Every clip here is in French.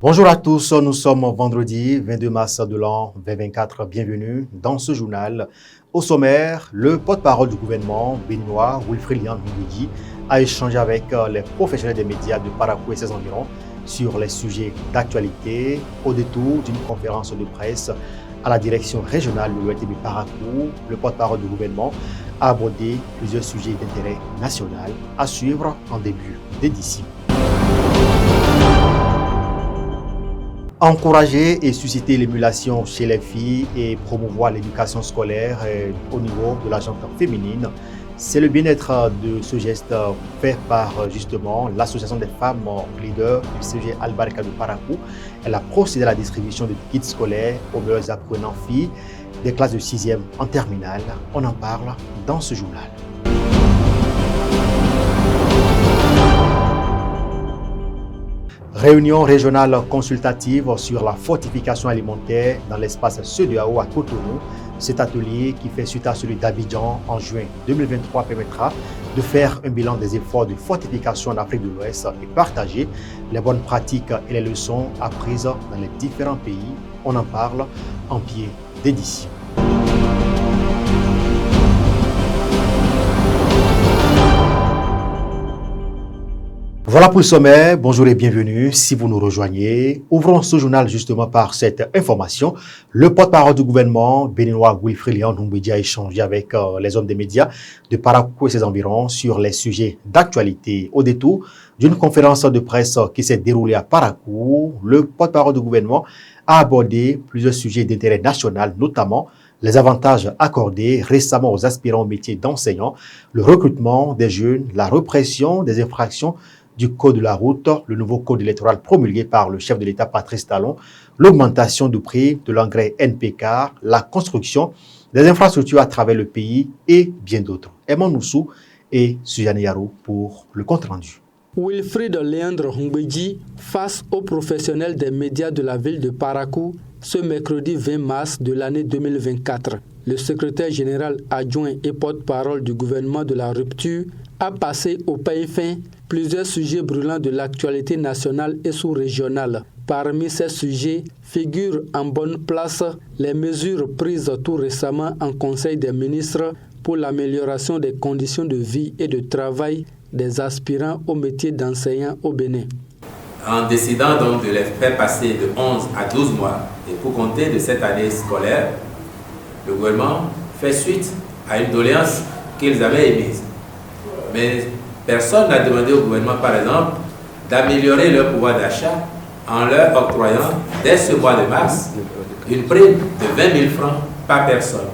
Bonjour à tous, nous sommes vendredi 22 mars de l'an 2024. Bienvenue dans ce journal. Au sommaire, le porte-parole du gouvernement béninois, Wilfried Lian-Ngouidji, a échangé avec les professionnels des médias de Parakou et ses environs sur les sujets d'actualité au détour d'une conférence de presse à la direction régionale de l'ORTB Parakou. Le porte-parole du gouvernement a abordé plusieurs sujets d'intérêt national à suivre en début d'édition. Encourager et susciter l'émulation chez les filles et promouvoir l'éducation scolaire au niveau de la gente féminine, c'est le bien-être de ce geste fait par justement l'association des femmes leaders du CG Al-Baraka de Parakou. Elle a procédé à la distribution de kits scolaires aux meilleurs apprenants filles des classes de 6e en terminale. On en parle dans ce journal. Réunion régionale consultative sur la fortification alimentaire dans l'espace CEDEAO à Cotonou. Cet atelier, qui fait suite à celui d'Abidjan en juin 2023, permettra de faire un bilan des efforts de fortification en Afrique de l'Ouest et partager les bonnes pratiques et les leçons apprises dans les différents pays. On en parle en pied d'édition. Voilà pour le sommet, bonjour et bienvenue si vous nous rejoignez. Ouvrons ce journal justement par cette information. Le porte-parole du gouvernement béninois Wilfried Lian-Ngouidji a échangé avec les hommes des médias de Parakou et ses environs sur les sujets d'actualité. Au détour d'une conférence de presse qui s'est déroulée à Parakou, le porte-parole du gouvernement a abordé plusieurs sujets d'intérêt national, notamment les avantages accordés récemment aux aspirants au métier d'enseignant, le recrutement des jeunes, la répression des infractions du code de la route, le nouveau code électoral promulgué par le chef de l'État Patrice Talon, l'augmentation du prix de l'engrais NPK, la construction des infrastructures à travers le pays et bien d'autres. Edmond Noussou et Suzanne Yarou pour le compte-rendu. Wilfried Lian-Ngouidji face aux professionnels des médias de la ville de Parakou ce mercredi 20 mars de l'année 2024. Le secrétaire général adjoint et porte-parole du gouvernement de la rupture a passé au peigne fin plusieurs sujets brûlants de l'actualité nationale et sous-régionale. Parmi ces sujets figurent en bonne place les mesures prises tout récemment en Conseil des ministres pour l'amélioration des conditions de vie et de travail des aspirants au métier d'enseignant au Bénin. En décidant donc de les faire passer de 11 à 12 mois et pour compter de cette année scolaire, le gouvernement fait suite à une doléance qu'ils avaient émise. Mais personne n'a demandé au gouvernement, par exemple, d'améliorer leur pouvoir d'achat en leur octroyant, dès ce mois de mars, une prime de 20 000 francs par personne,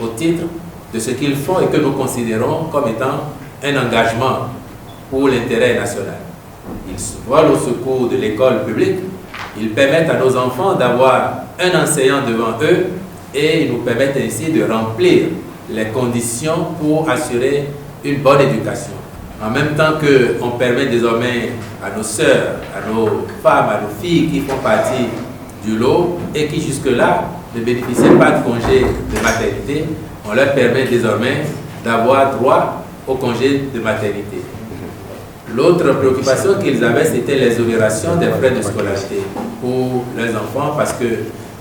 au titre de ce qu'ils font et que nous considérons comme étant un engagement pour l'intérêt national. Ils se volent au secours de l'école publique, ils permettent à nos enfants d'avoir un enseignant devant eux et ils nous permettent ainsi de remplir les conditions pour assurer une bonne éducation. En même temps qu'on permet désormais à nos sœurs, à nos femmes, à nos filles qui font partie du lot et qui jusque-là ne bénéficiaient pas de congé de maternité, on leur permet désormais d'avoir droit au congé de maternité. L'autre préoccupation qu'ils avaient, c'était l'exonération des frais de scolarité pour leurs enfants, parce que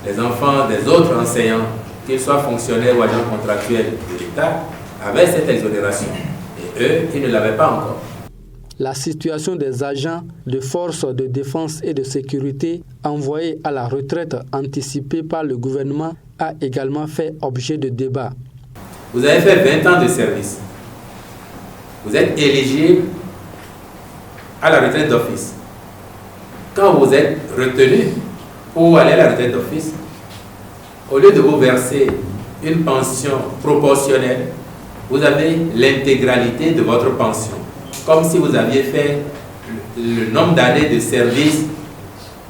les enfants des autres enseignants, qu'ils soient fonctionnaires ou agents contractuels de l'État, avaient cette exonération. Et eux, ils ne l'avaient pas encore. La situation des agents de forces de défense et de sécurité envoyés à la retraite anticipée par le gouvernement a également fait objet de débat. Vous avez fait 20 ans de service. Vous êtes éligible à la retraite d'office. Quand vous êtes retenu pour aller à la retraite d'office, au lieu de vous verser une pension proportionnelle, vous avez l'intégralité de votre pension, comme si vous aviez fait le nombre d'années de service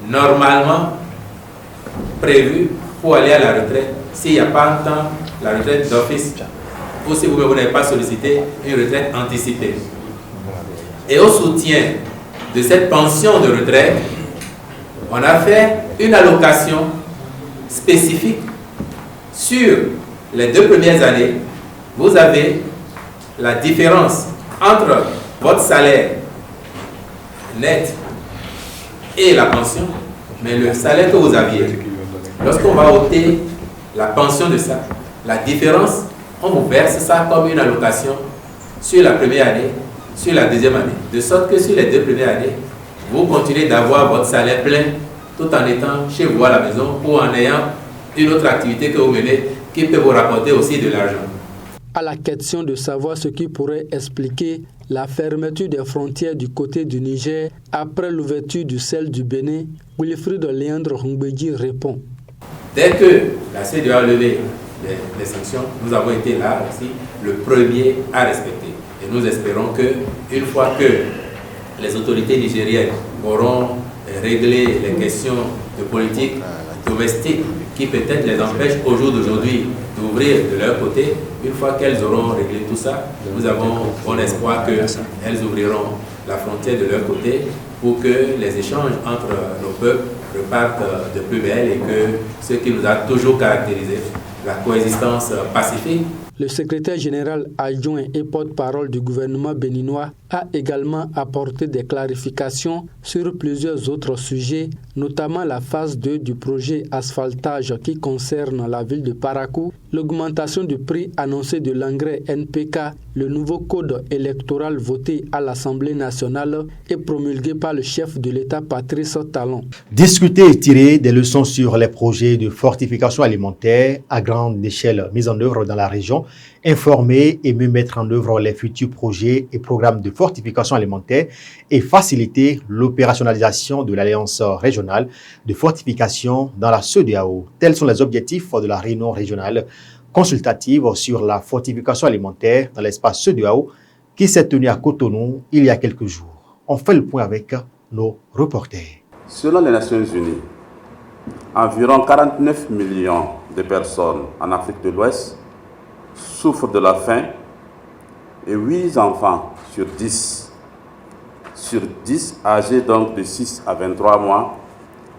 normalement prévu pour aller à la retraite, s'il n'y a pas un temps la retraite d'office, ou si vous n'avez pas sollicité une retraite anticipée. Et au soutien de cette pension de retraite, on a fait une allocation spécifique sur les 2 premières années. Vous avez la différence entre votre salaire net et la pension Mais le salaire que vous aviez, lorsqu'on va ôter la pension de ça, la différence, on vous verse ça comme une allocation sur la première année, sur la deuxième année. De sorte que sur les 2 premières années, vous continuez d'avoir votre salaire plein tout en étant chez vous à la maison ou en ayant une autre activité que vous menez qui peut vous rapporter aussi de l'argent. À la question de savoir ce qui pourrait expliquer la fermeture des frontières du côté du Niger après l'ouverture de celle du Bénin, Wilfried Léandre Humbedji répond. Dès que la CEDEAO a levé les sanctions, nous avons été là aussi le premier à respecter. Et nous espérons qu'une fois que les autorités nigériennes auront réglé les questions de politique domestique qui peut-être les empêchent au jour d'aujourd'hui d'ouvrir de leur côté, une fois qu'elles auront réglé tout ça, nous avons bon espoir qu'elles ouvriront la frontière de leur côté pour que les échanges entre nos peuples repartent de plus belle et que ce qui nous a toujours caractérisé, la coexistence pacifique. Le secrétaire général adjoint et porte-parole du gouvernement béninois a également apporté des clarifications sur plusieurs autres sujets, notamment la phase 2 du projet asphaltage qui concerne la ville de Parakou, l'augmentation du prix annoncé de l'engrais NPK, le nouveau code électoral voté à l'Assemblée nationale et promulgué par le chef de l'État Patrice Talon. Discuter et tirer des leçons sur les projets de fortification alimentaire à grande échelle mis en œuvre dans la région, informer et mieux mettre en œuvre les futurs projets et programmes de fortification alimentaire et faciliter l'opérationnalisation de l'Alliance régionale de fortification dans la CEDEAO. Tels sont les objectifs de la réunion régionale consultative sur la fortification alimentaire dans l'espace CEDEAO qui s'est tenue à Cotonou il y a quelques jours. On fait le point avec nos reporters. Selon les Nations Unies, environ 49 millions de personnes en Afrique de l'Ouest souffrent de la faim et 8 enfants sur 10 âgés donc de 6 à 23 mois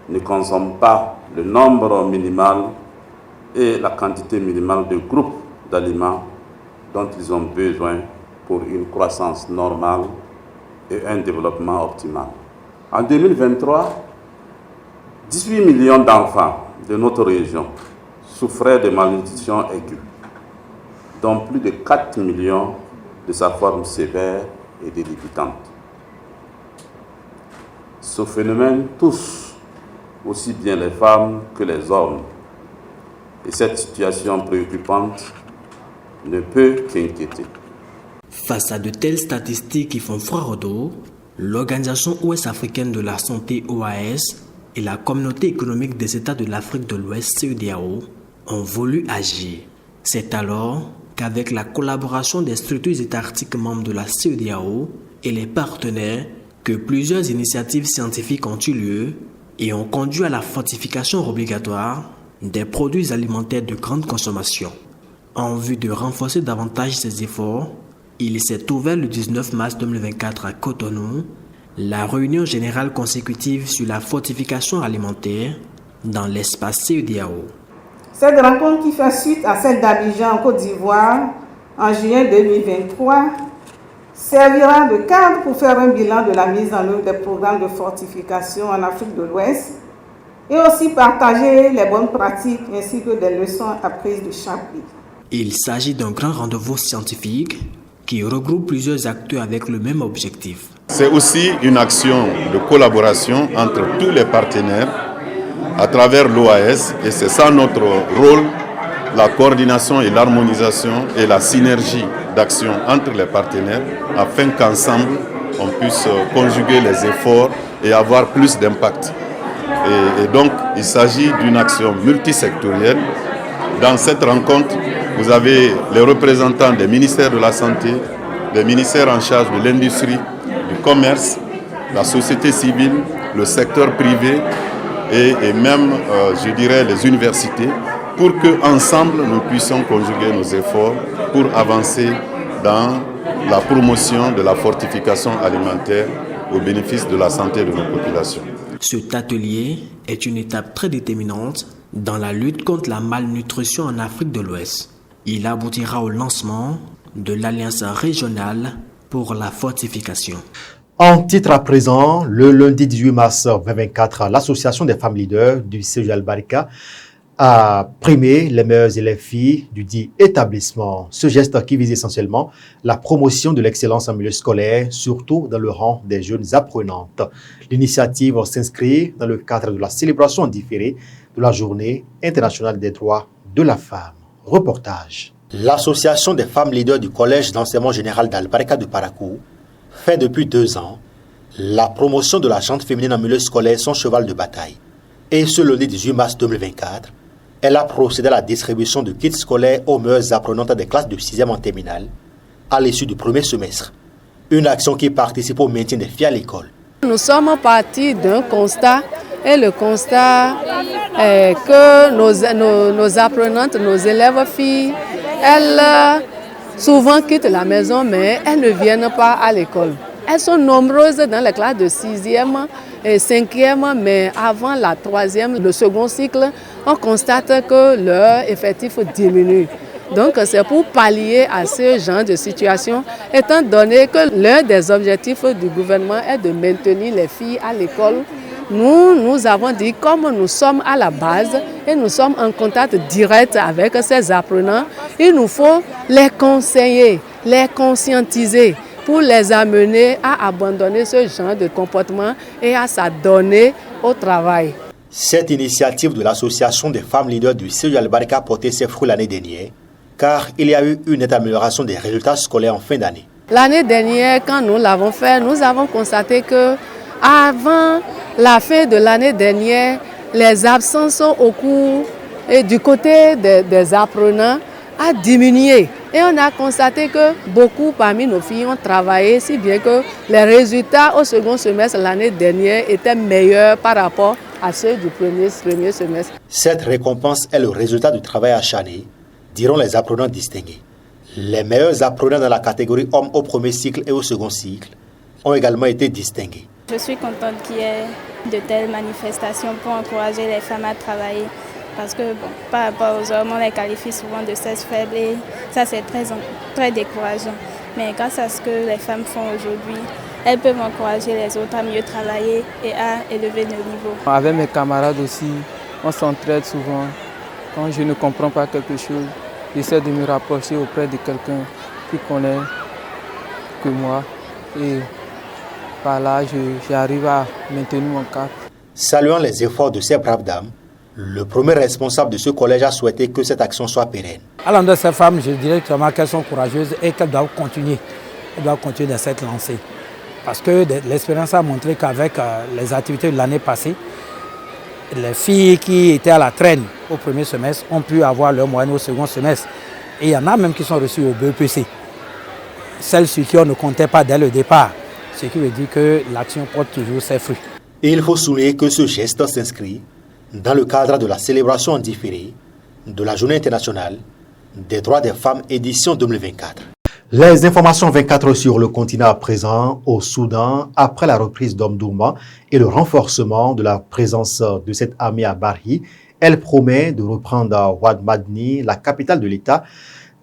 ne consomment pas le nombre minimal et la quantité minimale de groupes d'aliments dont ils ont besoin pour une croissance normale et un développement optimal. En 2023, 18 millions d'enfants de notre région souffraient de malnutrition aiguë, dont plus de 4 millions de sa forme sévère et délibitante. Ce phénomène touche aussi bien les femmes que les hommes. Et cette situation préoccupante ne peut qu'inquiéter. Face à de telles statistiques qui font froid au dos, l'Organisation ouest-africaine de la santé OAS et la Communauté économique des États de l'Afrique de l'Ouest CEDEAO ont voulu agir. C'est alors qu'avec la collaboration des structures étatiques membres de la CEDEAO et les partenaires, que plusieurs initiatives scientifiques ont eu lieu et ont conduit à la fortification obligatoire des produits alimentaires de grande consommation. En vue de renforcer davantage ces efforts, il s'est ouvert le 19 mars 2024 à Cotonou la réunion générale consécutive sur la fortification alimentaire dans l'espace CEDEAO. Cette rencontre qui fait suite à celle d'Abidjan en Côte d'Ivoire en juillet 2023 servira de cadre pour faire un bilan de la mise en œuvre des programmes de fortification en Afrique de l'Ouest et aussi partager les bonnes pratiques ainsi que des leçons apprises de chaque pays. Il s'agit d'un grand rendez-vous scientifique qui regroupe plusieurs acteurs avec le même objectif. C'est aussi une action de collaboration entre tous les partenaires à travers l'OAS et c'est ça notre rôle, la coordination et l'harmonisation et la synergie d'action entre les partenaires afin qu'ensemble on puisse conjuguer les efforts et avoir plus d'impact. Et donc il s'agit d'une action multisectorielle. Dans cette rencontre, vous avez les représentants des ministères de la Santé, les ministères en charge de l'industrie, du commerce, la société civile, le secteur privé et même, je dirais, les universités, pour qu'ensemble nous puissions conjuguer nos efforts pour avancer dans la promotion de la fortification alimentaire au bénéfice de la santé de nos populations. Cet atelier est une étape très déterminante dans la lutte contre la malnutrition en Afrique de l'Ouest. Il aboutira au lancement de l'Alliance régionale pour la fortification. En titre à présent, le lundi 18 mars 2024, l'association des femmes leaders du CEJ Al-Barika a primé les meilleures élèves filles du dit établissement. Ce geste qui vise essentiellement la promotion de l'excellence en milieu scolaire, surtout dans le rang des jeunes apprenantes. L'initiative s'inscrit dans le cadre de la célébration différée de la Journée internationale des droits de la femme. Reportage. L'association des femmes leaders du collège d'enseignement général d'Al-Barika de Parakou fait depuis 2 ans la promotion de la gente féminine en milieu scolaire son cheval de bataille. Et ce lundi 18 mars 2024, elle a procédé à la distribution de kits scolaires aux meilleures apprenantes des classes de 6e en terminale à l'issue du premier semestre. Une action qui participe au maintien des filles à l'école. Nous sommes partis d'un constat, et le constat est que nos apprenantes, nos élèves filles, elles souvent quittent la maison, mais elles ne viennent pas à l'école. Elles sont nombreuses dans les classes de 6e et 5e, mais avant la 3e, le second cycle, on constate que leur effectif diminue. Donc c'est pour pallier à ce genre de situation, étant donné que l'un des objectifs du gouvernement est de maintenir les filles à l'école. Nous avons dit, comme nous sommes à la base et nous sommes en contact direct avec ces apprenants, il nous faut les conseiller, les conscientiser pour les amener à abandonner ce genre de comportement et à s'adonner au travail. Cette initiative de l'association des femmes leaders du CEJ Al-Barika a porté ses fruits l'année dernière, car il y a eu une nette amélioration des résultats scolaires en fin d'année. L'année dernière, quand nous l'avons fait, nous avons constaté que avant la fin de l'année dernière, les absences au cours et du côté des apprenants a diminué. Et on a constaté que beaucoup parmi nos filles ont travaillé, si bien que les résultats au second semestre l'année dernière étaient meilleurs par rapport à ceux du premier semestre. Cette récompense est le résultat du travail acharné, diront les apprenants distingués. Les meilleurs apprenants dans la catégorie hommes au premier cycle et au second cycle ont également été distingués. Je suis contente qu'il y ait de telles manifestations pour encourager les femmes à travailler. Parce que par rapport aux hommes, on les qualifie souvent de sexe faible et ça c'est très décourageant. Mais grâce à ce que les femmes font aujourd'hui, elles peuvent encourager les autres à mieux travailler et à élever le niveau. Avec mes camarades aussi, on s'entraide souvent. Quand je ne comprends pas quelque chose, j'essaie de me rapprocher auprès de quelqu'un qui connaît que moi. Et par là, j'arrive à maintenir mon cap. Saluant les efforts de ces braves dames, le premier responsable de ce collège a souhaité que cette action soit pérenne. À l'endroit de ces femmes, je dirais clairement qu'elles sont courageuses et qu'elles doivent continuer. Elles doivent continuer dans cette lancée. Parce que l'expérience a montré qu'avec les activités de l'année passée, les filles qui étaient à la traîne au premier semestre ont pu avoir leur moyenne au second semestre. Et il y en a même qui sont reçues au BEPC. Celles sur qui on ne comptait pas dès le départ. Ce qui veut dire que l'action porte toujours ses fruits. Et il faut souligner que ce geste s'inscrit dans le cadre de la célébration en différé de la Journée internationale des droits des femmes édition 2024. Les informations 24 sur le continent à présent au Soudan, après la reprise d'Omdurman et le renforcement de la présence de cette armée à Barhi, elle promet de reprendre Wad Madni, la capitale de l'État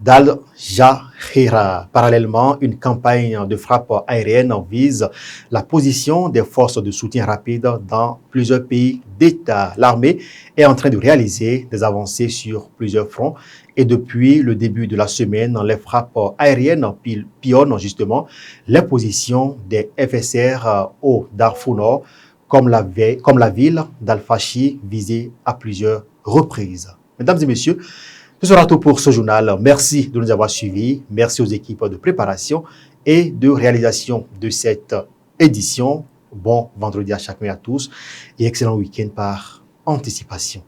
d'Al-Jahira. Parallèlement, une campagne de frappe aérienne vise la position des forces de soutien rapide dans plusieurs pays d'État. L'armée est en train de réaliser des avancées sur plusieurs fronts et depuis le début de la semaine, les frappes aériennes pillonnent justement les positions des FSR au Darfour Nord, comme la ville d'Al-Fashi visée à plusieurs reprises. Mesdames et messieurs, ce sera tout pour ce journal. Merci de nous avoir suivis. Merci aux équipes de préparation et de réalisation de cette édition. Bon vendredi à chacun et à tous et excellent week-end par anticipation.